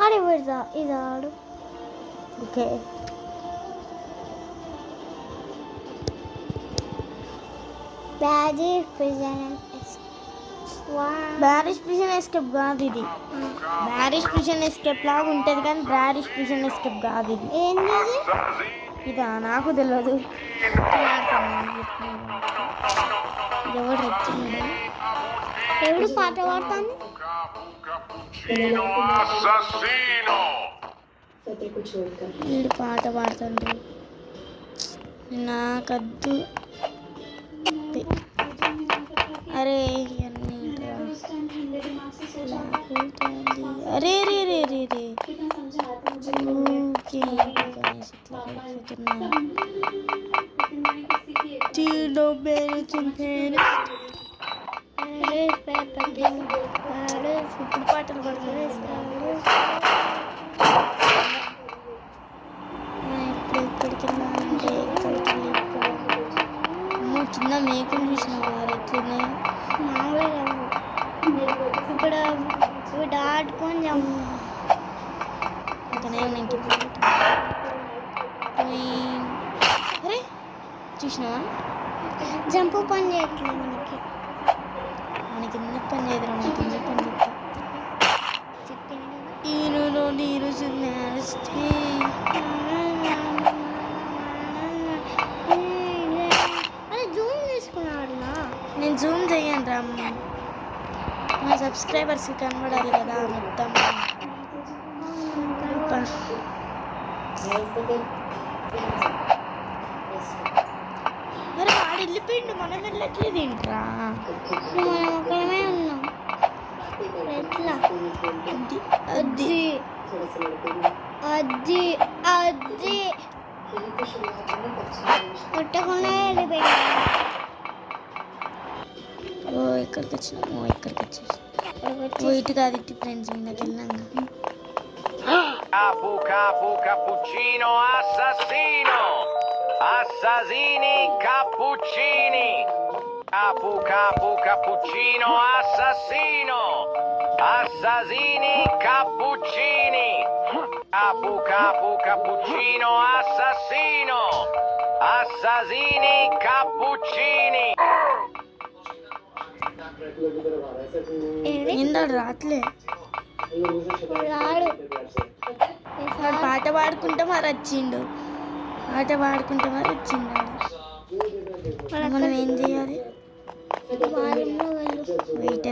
అరే పెడతా ఇది ఆడు. ఓకే బ్యారిష్ ప్రిజన్ ఎస్కేప్ కాదు ఇది. బ్యారిష్ ప్రిజన్ ఎస్కేప్ లాగా ఉంటుంది కానీ బ్యారిష్ ప్రిజన్ ఎస్కేప్ కాదు ఇది. ఏంది ఇదా నాకు తెలియదు. ఇది ఎవరు వచ్చింది? ఎవడు పాట పాడతాను? వీడు పాట పాడుతుండ్రు. నాకద్దు. అరే ఇవన్నీ అరే రే రే రే రే పాటలు పడుతుంది. ఇప్పుడు ఎక్కడికి వెళ్ళాలంటే ఎక్కడికి కింద మేకలు చూసిన వారు ఎట్లున్నాయో మామూలుగా ఇప్పుడు వీడు ఆడుకొని ఇంకనే ఇంటికి అరే చూసినావా జంపు పని చేయట్లేదు మనకి. మనకి ఎందుకు పని చేయదు? మనకి ఎందుకు పని చేస్తా ఈరోజు నీరు అరే జూమ్ తీసుకున్నాడు. నేను జూమ్ చెయ్యను రా. మా సబ్స్క్రైబర్స్కి కనబడాలి కదా మొత్తం. మరి వాడు వెళ్ళిపోయిండు, మనం వెళ్ళట్లేదు ఏంట్రా? మనం ఒకరమే ఉన్నాం. ఎట్లా అది అది అది కొట్టకుండా వెళ్ళిపోయింది. ఓ ఇక్కడికి వచ్చినాము. ఇక్కడికి వచ్చేసి ఇటు కాదు ఇటు ఫ్రెండ్స్ ఇందాక వెళ్ళాక Capu capu cappuccino assassino. Assassini cappuccini. Capu capu cappuccino assassino. Assassini cappuccini. Capu capu cappuccino assassino. Assassini cappuccini. ఇందాడు రాట్లే. రాడు. వాడు పాట పాడుకుంటే మరి వచ్చిండు. పాట పాడుకుంటే మరి వచ్చిండు. మనం ఏం చేయాలి? వాళ్ళలో వెళ్ళు. వెయిట్